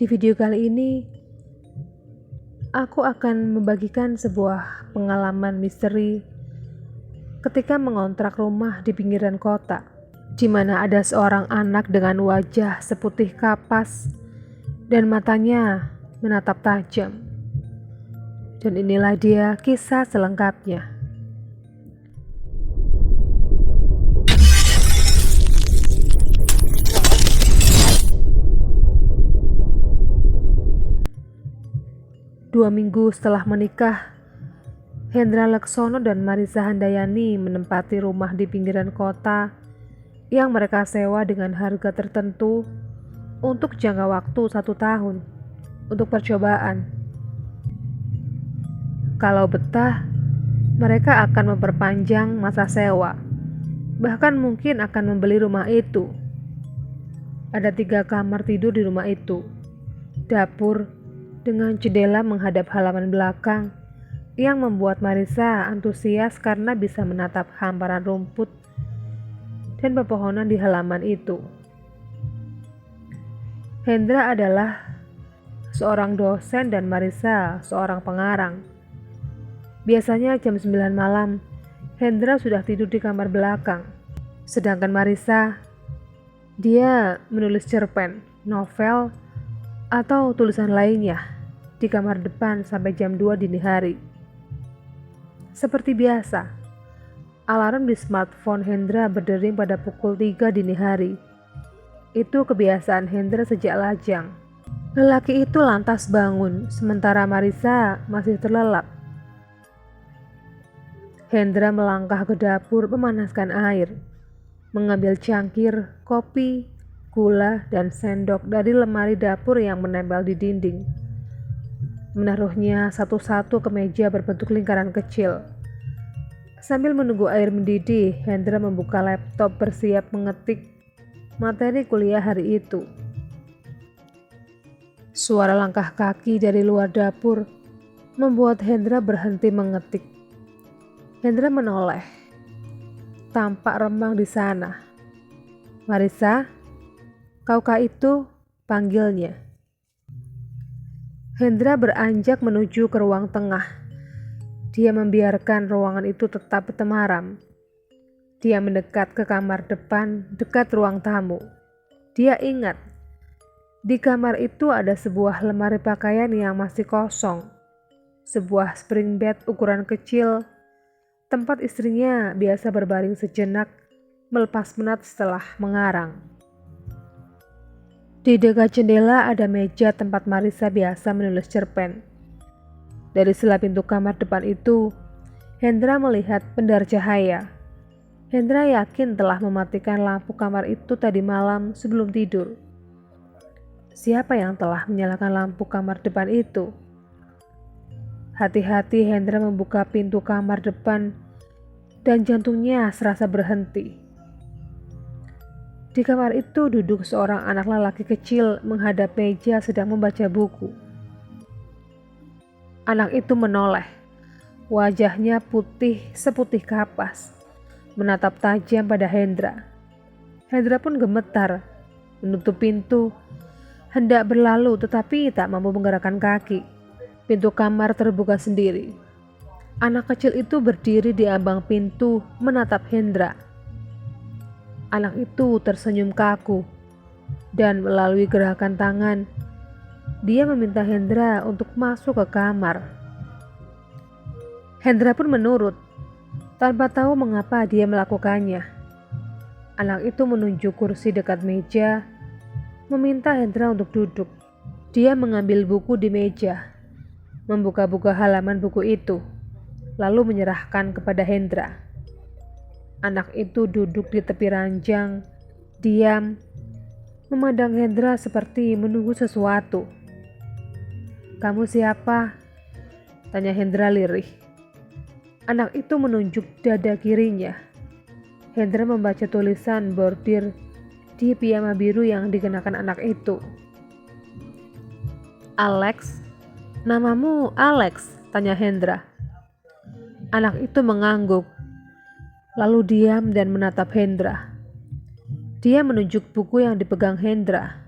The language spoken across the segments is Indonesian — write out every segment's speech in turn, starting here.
Di video kali ini, aku akan membagikan sebuah pengalaman misteri ketika mengontrak rumah di pinggiran kota, di mana ada seorang anak dengan wajah seputih kapas dan matanya menatap tajam. Dan inilah dia kisah selengkapnya. Dua minggu setelah menikah, Hendra Laksono dan Marissa Handayani menempati rumah di pinggiran kota yang mereka sewa dengan harga tertentu untuk jangka waktu 1 tahun untuk percobaan. Kalau betah, mereka akan memperpanjang masa sewa, bahkan mungkin akan membeli rumah itu. Ada 3 kamar tidur di rumah itu, dapur dengan jendela menghadap halaman belakang yang membuat Marissa antusias karena bisa menatap hamparan rumput dan pepohonan di halaman itu. Hendra adalah seorang dosen dan Marissa seorang pengarang. Biasanya jam 9 malam, Hendra sudah tidur di kamar belakang. Sedangkan Marissa, dia menulis cerpen, novel, atau tulisan lainnya di kamar depan sampai jam 2 dini hari. Seperti biasa, alarm di smartphone Hendra berdering pada pukul 3 dini hari. Itu kebiasaan Hendra sejak lajang. Lelaki itu lantas bangun, sementara Marissa masih terlelap. Hendra melangkah ke dapur memanaskan air, mengambil cangkir, kopi, gula, dan sendok dari lemari dapur yang menempel di dinding. Menaruhnya satu-satu ke meja berbentuk lingkaran kecil. Sambil menunggu air mendidih, Hendra membuka laptop bersiap mengetik materi kuliah hari itu. Suara langkah kaki dari luar dapur membuat Hendra berhenti mengetik. Hendra menoleh. Tampak remang di sana. "Marissa, kaukah itu?" panggilnya. Hendra beranjak menuju ke ruang tengah. Dia membiarkan ruangan itu tetap temaram. Dia mendekat ke kamar depan, dekat ruang tamu. Dia ingat, di kamar itu ada sebuah lemari pakaian yang masih kosong. Sebuah spring bed ukuran kecil, tempat istrinya biasa berbaring sejenak, melepas penat setelah mengarang. Di dekat jendela ada meja tempat Marissa biasa menulis cerpen. Dari sela pintu kamar depan itu, Hendra melihat pendar cahaya. Hendra yakin telah mematikan lampu kamar itu tadi malam sebelum tidur. Siapa yang telah menyalakan lampu kamar depan itu? Hati-hati Hendra membuka pintu kamar depan dan jantungnya serasa berhenti. Di kamar itu duduk seorang anak lelaki kecil menghadap meja sedang membaca buku. Anak itu menoleh. Wajahnya putih seputih kapas, menatap tajam pada Hendra. Hendra pun gemetar, menutup pintu, hendak berlalu tetapi tak mampu menggerakkan kaki. Pintu kamar terbuka sendiri. Anak kecil itu berdiri di ambang pintu menatap Hendra. Anak itu tersenyum kaku, dan melalui gerakan tangan, dia meminta Hendra untuk masuk ke kamar. Hendra pun menurut, tanpa tahu mengapa dia melakukannya. Anak itu menunjuk kursi dekat meja, meminta Hendra untuk duduk. Dia mengambil buku di meja, membuka-buka halaman buku itu, lalu menyerahkan kepada Hendra. Anak itu duduk di tepi ranjang, diam, memandang Hendra seperti menunggu sesuatu. "Kamu siapa?" tanya Hendra lirih. Anak itu menunjuk dada kirinya. Hendra membaca tulisan bordir di piyama biru yang dikenakan anak itu. "Alex, namamu Alex?" tanya Hendra. Anak itu mengangguk, lalu diam dan menatap Hendra. Dia menunjuk buku yang dipegang Hendra.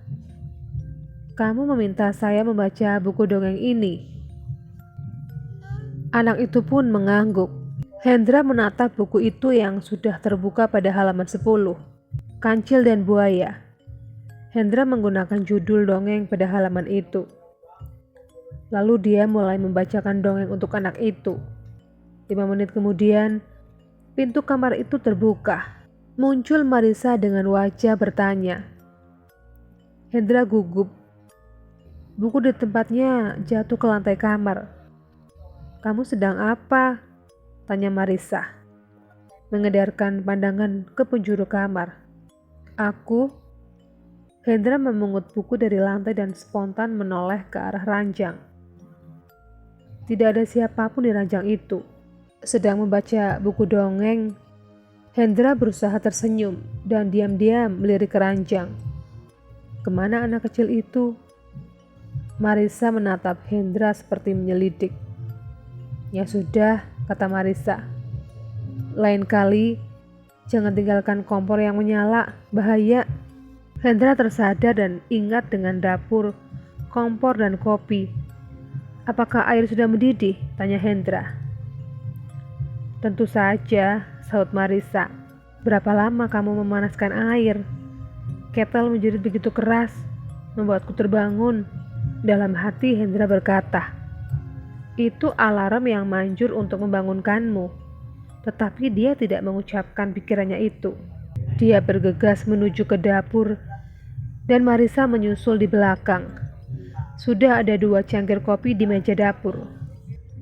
Kamu meminta saya membaca buku dongeng ini. Anak itu pun mengangguk. Hendra menatap buku itu yang sudah terbuka pada halaman 10, Kancil dan Buaya. Hendra menggunakan judul dongeng pada halaman itu. Lalu dia mulai membacakan dongeng untuk anak itu. 5 menit kemudian, pintu kamar itu terbuka. Muncul Marisa dengan wajah bertanya. Hendra gugup. Buku di tempatnya jatuh ke lantai kamar. Kamu sedang apa? Tanya Marisa, mengedarkan pandangan ke penjuru kamar. Aku? Hendra memungut buku dari lantai dan spontan menoleh ke arah ranjang. Tidak ada siapapun di ranjang itu. Sedang membaca buku dongeng, Hendra berusaha tersenyum dan diam-diam melirik ke ranjang. Kemana anak kecil itu? Marisa menatap Hendra seperti menyelidik. Ya sudah, kata Marisa. Lain kali, jangan tinggalkan kompor yang menyala, bahaya. Hendra tersadar dan ingat dengan dapur, kompor dan kopi. Apakah air sudah mendidih? Tanya Hendra. Tentu saja, sahut Marisa. Berapa lama kamu memanaskan air? Ketel menjerit begitu keras, membuatku terbangun. Dalam hati Hendra berkata, itu alarm yang manjur untuk membangunkanmu. Tetapi dia tidak mengucapkan pikirannya itu. Dia bergegas menuju ke dapur dan Marisa menyusul di belakang. Sudah ada 2 cangkir kopi di meja dapur.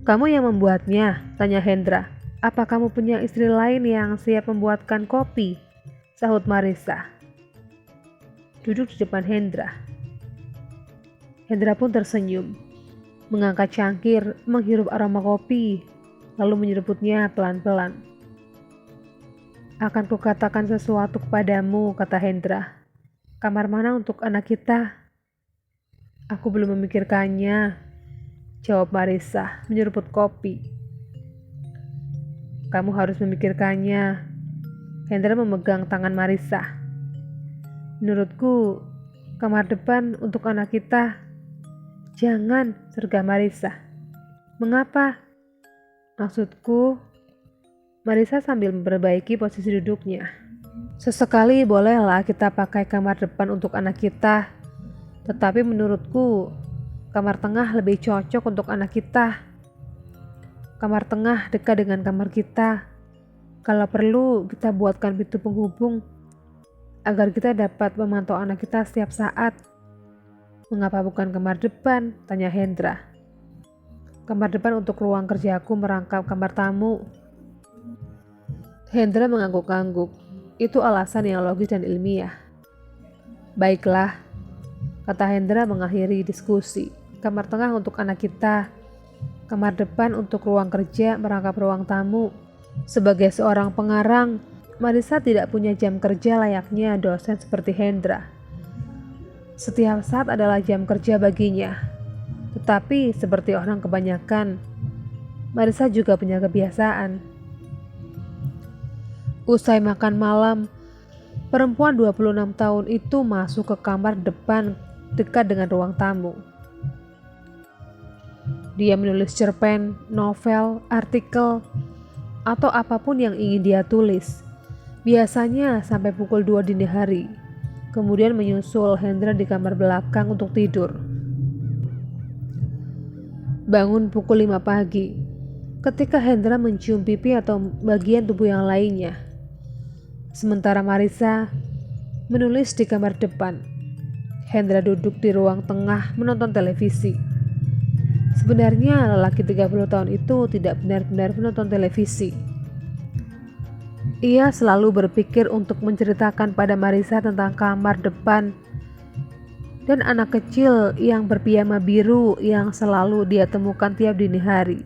Kamu yang membuatnya? Tanya Hendra. Apa kamu punya istri lain yang siap membuatkan kopi? Sahut Marisa. Duduk di depan Hendra. Hendra pun tersenyum, mengangkat cangkir, menghirup aroma kopi, lalu menyeruputnya pelan-pelan. Akan kukatakan sesuatu kepadamu, kata Hendra. Kamar mana untuk anak kita? Aku belum memikirkannya, jawab Marisa, menyeruput kopi. Kamu harus memikirkannya. Hendra memegang tangan Marisa. Menurutku, kamar depan untuk anak kita. Jangan, sergah Marisa. Mengapa? Maksudku, Marisa sambil memperbaiki posisi duduknya. Sesekali bolehlah kita pakai kamar depan untuk anak kita. Tetapi menurutku, kamar tengah lebih cocok untuk anak kita. Kamar tengah dekat dengan kamar kita. Kalau perlu, kita buatkan pintu penghubung agar kita dapat memantau anak kita setiap saat. Mengapa bukan kamar depan? Tanya Hendra. Kamar depan untuk ruang kerjaku merangkap kamar tamu. Hendra mengangguk-angguk. Itu alasan yang logis dan ilmiah. Baiklah, kata Hendra mengakhiri diskusi. Kamar tengah untuk anak kita. Kamar depan untuk ruang kerja merangkap ruang tamu. Sebagai seorang pengarang, Marisa tidak punya jam kerja layaknya dosen seperti Hendra. Setiap saat adalah jam kerja baginya. Tetapi seperti orang kebanyakan, Marisa juga punya kebiasaan. Usai makan malam, perempuan 26 tahun itu masuk ke kamar depan dekat dengan ruang tamu. Dia menulis cerpen, novel, artikel, atau apapun yang ingin dia tulis. Biasanya sampai pukul 2 dini hari. Kemudian menyusul Hendra di kamar belakang untuk tidur. Bangun pukul 5 pagi. Ketika Hendra mencium pipi atau bagian tubuh yang lainnya. Sementara Marisa menulis di kamar depan. Hendra duduk di ruang tengah menonton televisi. Sebenarnya lelaki 30 tahun itu tidak benar-benar menonton televisi. Ia selalu berpikir untuk menceritakan pada Marisa tentang kamar depan dan anak kecil yang berpiyama biru yang selalu dia temukan tiap dini hari.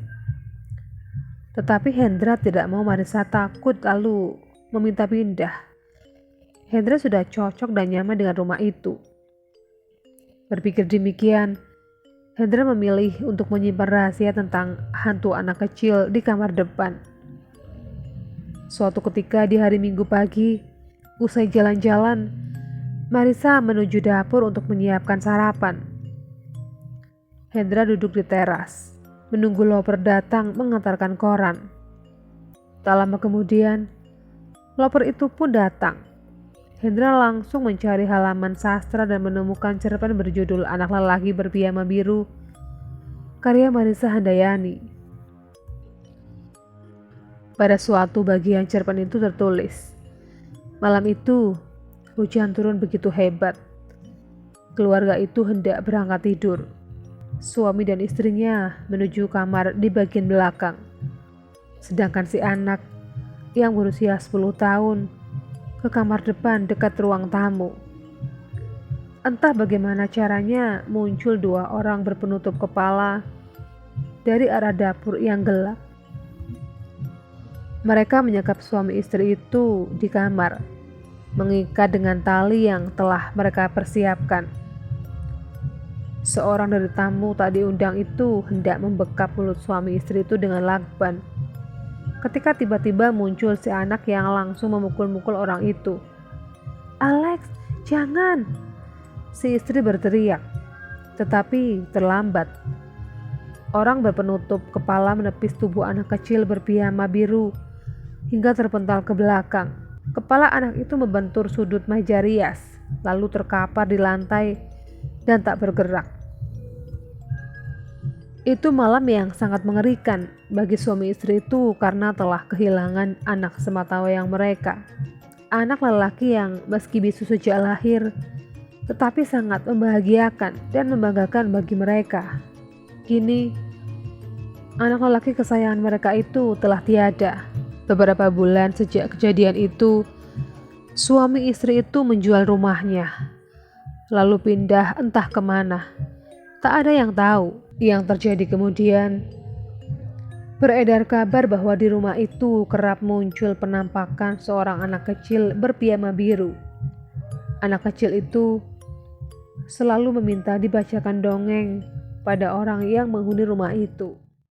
Tetapi Hendra tidak mau Marisa takut lalu meminta pindah. Hendra sudah cocok dan nyaman dengan rumah itu. Berpikir demikian, Hendra memilih untuk menyimpan rahasia tentang hantu anak kecil di kamar depan. Suatu ketika di hari Minggu pagi, usai jalan-jalan, Marisa menuju dapur untuk menyiapkan sarapan. Hendra duduk di teras, menunggu Loper datang mengantarkan koran. Tak lama kemudian, Loper itu pun datang. Hendra langsung mencari halaman sastra dan menemukan cerpen berjudul Anak Lelaki Berpiyama Biru, karya Marisa Handayani. Pada suatu bagian cerpen itu tertulis, malam itu hujan turun begitu hebat. Keluarga itu hendak berangkat tidur. Suami dan istrinya menuju kamar di bagian belakang. Sedangkan si anak yang berusia 10 tahun ke kamar depan dekat ruang tamu. Entah bagaimana caranya muncul 2 orang berpenutup kepala dari arah dapur yang gelap. Mereka menyekap suami istri itu di kamar, mengikat dengan tali yang telah mereka persiapkan. Seorang dari tamu tak diundang itu hendak membekap mulut suami istri itu dengan lakban. Ketika tiba-tiba muncul si anak yang langsung memukul-mukul orang itu. "Alex, jangan!" si istri berteriak, tetapi terlambat. Orang berpenutup kepala menepis tubuh anak kecil berpiyama biru hingga terpental ke belakang. Kepala anak itu membentur sudut meja rias, lalu terkapar di lantai dan tak bergerak. Itu malam yang sangat mengerikan bagi suami istri itu karena telah kehilangan anak sematawayang mereka. Anak lelaki yang meski bisu sejak lahir, tetapi sangat membahagiakan dan membanggakan bagi mereka. Kini, anak lelaki kesayangan mereka itu telah tiada. Beberapa bulan sejak kejadian itu, suami istri itu menjual rumahnya, lalu pindah entah kemana. Tak ada yang tahu. Yang terjadi kemudian, beredar kabar bahwa di rumah itu kerap muncul penampakan seorang anak kecil berpiyama biru. Anak kecil itu selalu meminta dibacakan dongeng pada orang yang menghuni rumah itu.